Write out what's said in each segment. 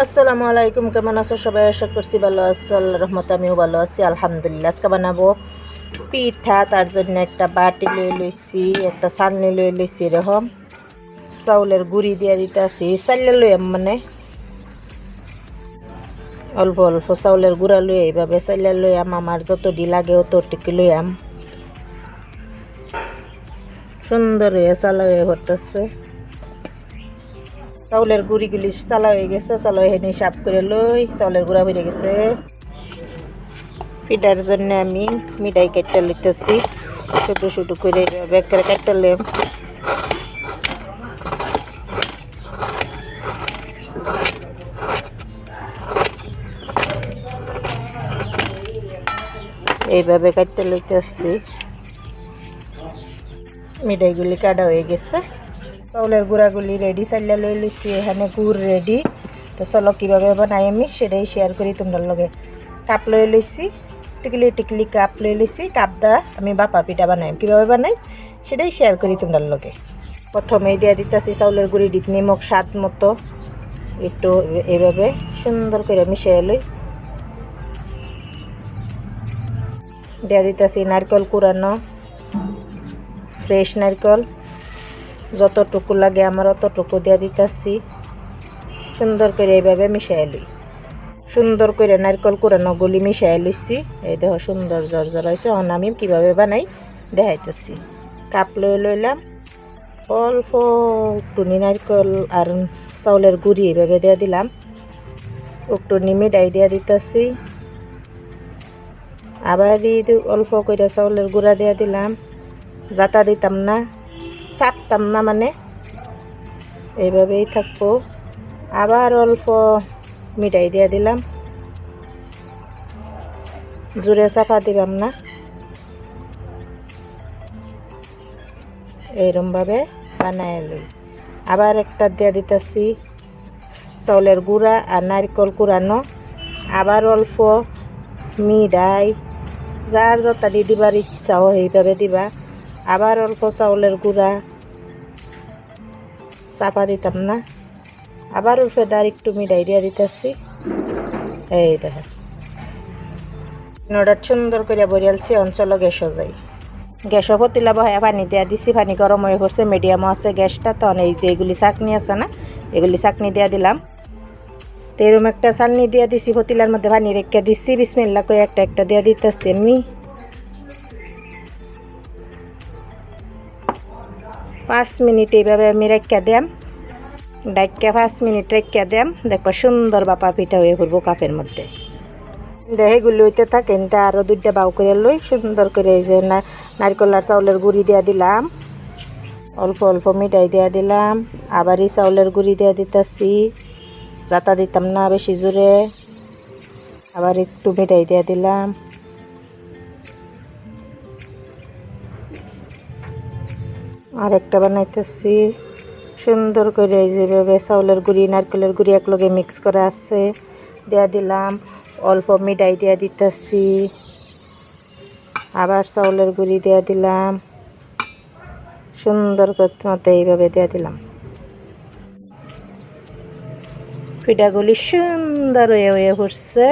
আসসালামু আলাইকুম, কেমন আছো সবাই? আশা করছি ভালো আছো, আল্লাহর রহমতে আমিও ভালো আছি আলহামদুলিল্লাহ। আজকে বানাবো পিঠা। তার জন্য একটা বাটি লইছি, একটা চালনি লইছি। এরকম চাউলের গুঁড়ি দিয়ে দিতেছি। চাইলে লইয়াম মানে অল্প অল্প চাউলের গুঁড়া লই, এইভাবে চাইলে লইয়াম। আমার যতটি লাগে অতটুকু লইয়াম। সুন্দর হয়ে চালা হয়ে ভরতেছে। চাউলের গুঁড়িগুলি চালা হয়ে গেছে, চালা হয়ে সাফ করে লই। চাউলের গুঁড়া হয়ে গেছে। পিঠার জন্য আমি মিঠাই কেটে লিতেছি, ছোটো ছোটো করে ব্যাগ করে কেটে নিলাম। এইভাবে কাটতে লইতেছি। মিঠাইগুলি কাটা হয়ে গেছে। চাউলের গুঁড়াগুলি রেডি, চাইলে লই লইছি। এখানে গুড় রেডি। তো চলো কীভাবে বানাই আমি সেটাই শেয়ার করি তোমার লগে। কাপ লই লইছি, টিকলি টিকলি কাপ লই লইছি। কাপ দা আমি বাপা পিঠা বানাই, কীভাবে বানাই সেটাই শেয়ার করি তোমার লগে। প্রথমেই দিয়ে দিতেছি চাউলের গুঁড়ি, দিক নিমক স্বাদ মতো একটু এইভাবে সুন্দর করে মিশিয়ে লই। দিয়ে দিতেছি নারকেল কুড়ানো, ফ্রেশ নারকেল যতটুকু লাগে আমার অতটুকু দিয়ে দিতেছি। সুন্দর করে এইভাবে মিশিয়ে লই। সুন্দর করে নারকেল কুড়ানো গুলি মিশিয়ে লইছি। এই দেখো সুন্দর জর্জর হয়েছে। এখন আমি কীভাবে বানাই দেখাইতেছি। কাপ লইলাম, অল্প একটু নারকেল আর চাউলের গুঁড়ি এইভাবে দিয়ে দিলাম। একটু মিঠাই দিয়ে দিতেছি। আবার অল্প করে চাউলের গুঁড়া দিয়ে দিলাম। যাতা দিতাম না, চাপতাম না, মানে এইভাবেই থাকবো। আবার অল্প মিঠাই দিয়ে দিলাম, জোরে চাপা দিবাম না। এইরকমভাবে বানায় লই। আবার একটা দিয়ে দিতেছি চাউলের গুঁড়া আর নারকেল কুড়ানো। আবার অল্প মিঠাই, যার যতটা দিবার ইচ্ছাও এইভাবে দিবা। আবার অল্প চাউলের গুঁড়া, চাপা দিতাম না। আবার অল্প আর একটু মিঠাই দিয়ে দিতেছি। এই দেখো নড়ার সুন্দর করে বরিয়ালছি। অঞ্চল গ্যাসও যাই, গ্যাসও পতিলা বহায় পানি দিয়ে দিছি। পানি গরম হয়ে পড়ছে, মিডিয়ামও আছে গ্যাসটা। তখন এই যে এগুলি চাকনি আছে না, এগুলি চাকনি দিয়ে দিলাম। তো এরকম একটা চালনি দিয়ে দিছি, পতিলার মধ্যে পানি রেখে দিছি। বিসমিল্লাহ করে একটা একটা দিয়ে দিতেছি আমি। 5 মিনিট এইভাবে আমি রেখে দিলাম। ডাইকা 5 মিনিট রেখে দিলাম। দেখো সুন্দর বাপা পিঠা হয়ে পড়বো কাপের মধ্যে। এগুলি হইতে থাকে। এটা আরও 2টা বাউ করে লই সুন্দর করে। এই যে নারকেল আর চাউলের গুঁড়ি দিয়ে দিলাম, অল্প অল্প মিঠাই দিয়ে দিলাম। আবারই চাউলের গুঁড়ি দিয়ে দিতেছি, যাতা দিতাম না বেশি জোরে। আবার একটু মিঠাই দিয়ে দিলাম। আর একটা বানাইতেছি সুন্দর করে। যেভাবে চাউলের গুঁড়ি নারকেলের গুঁড়ি একলগে মিক্স করা আছে দিয়ে দিলাম। অল্প মিঠাই দিয়ে দিতেছি, আবার চাউলের গুঁড়ি দিয়ে দিলাম। সুন্দর মতো এইভাবে দিয়ে দিলাম। পিঠাগুলি সুন্দর হয়ে হয়ে পড়ছে।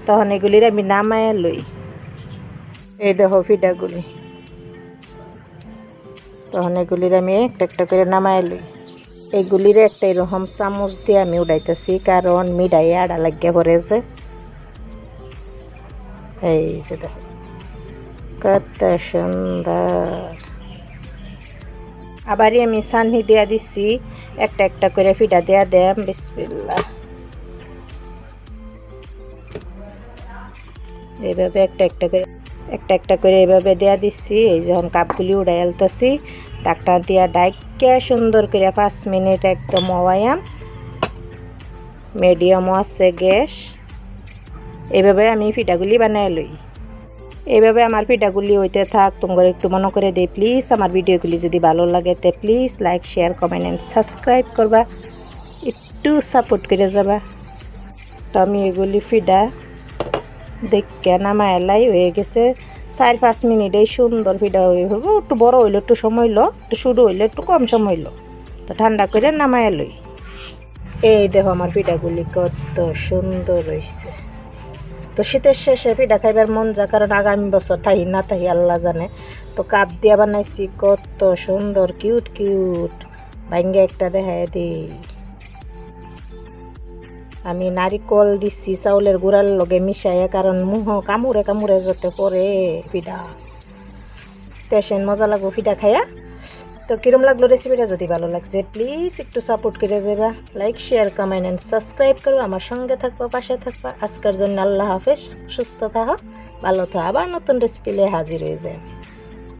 তখন এগুলির আমি নামায় লই। এই দেখো পিঠাগুলি। তখন এগুলির আমি একটা একটা করে নামায় লই। এগুলির একটা এরকম চামচ দিয়ে আমি উঠাইতেছি, কারণ মিঠাই আড়া লাগিয়ে পড়েছে। এই যে দেখো কত সুন্দর। আবারই আমি ছাননি দিয়া দিচ্ছি, একটা একটা করে পিঠা দিয়া দেম। বিসমিল্লাহ। এইভাবে একটা একটা করে এইভাবে দেয়া দিচ্ছি। এই যখন কাপগুলি উড়াই আলতেছি, ডাকটা দিয়া ডাইকে সুন্দর করে 5 মিনিট একদম ওয়াইয়াম। মিডিয়ামও আছে গ্যাস। এইভাবে আমি পিঠাগুলি বানাই লই। এইভাবে আমার পিঠাগুলি হইতে থাক। তোমরা একটু মনে করে দিই প্লিজ। আমার ভিডিওগুলি যদি ভালো লাগে তে please like share comment and subscribe করবা, একটু সাপোর্ট করে যাবা। তো আমি এগুলি পিঠা দেখে নামায় এলাই হয়ে গেছে। 4-5 মিনিটেই সুন্দর পিঠা হয়ে হবো। একটু বড় হইলো একটু সময় হইলো, একটু শুরু হইলে একটু কম সময় হইলো। তো ঠান্ডা করে নামায় লই। এই দেখো আমার পিঠাগুলি কত সুন্দর হয়েছে। তো শীতের শেষে পিঠা খাইবার মন যা, কারণ আগামী বছর থাহি না থাহি আল্লাহ জানে। তো কাপ দিয়া বানাইছি কত সুন্দর কিউট কিউট। ভাঙ্গে একটা দেখায় দিই। আমি নারিকল দিচ্ছি চাউলের গুঁড়ার লগে মিশাইয়া, কারণ মুহ কামুরে কামুরে যাতে পরে পিঠা তেসেন মজা লাগবো পিঠা খাইয়া। তো কিরম লাগলো রেসিপিটা? যদি ভালো লাগছে প্লিজ একটু সাপোর্ট করে দেবা, like share comment and subscribe করো, আমার সঙ্গে থাকবা, পাশে থাকবা। আজকের জন্য আল্লাহ হাফেজ, সুস্থ থাকো, ভালো থাকো, আবার নতুন রেসিপি নিয়ে হাজির হয়ে যায়।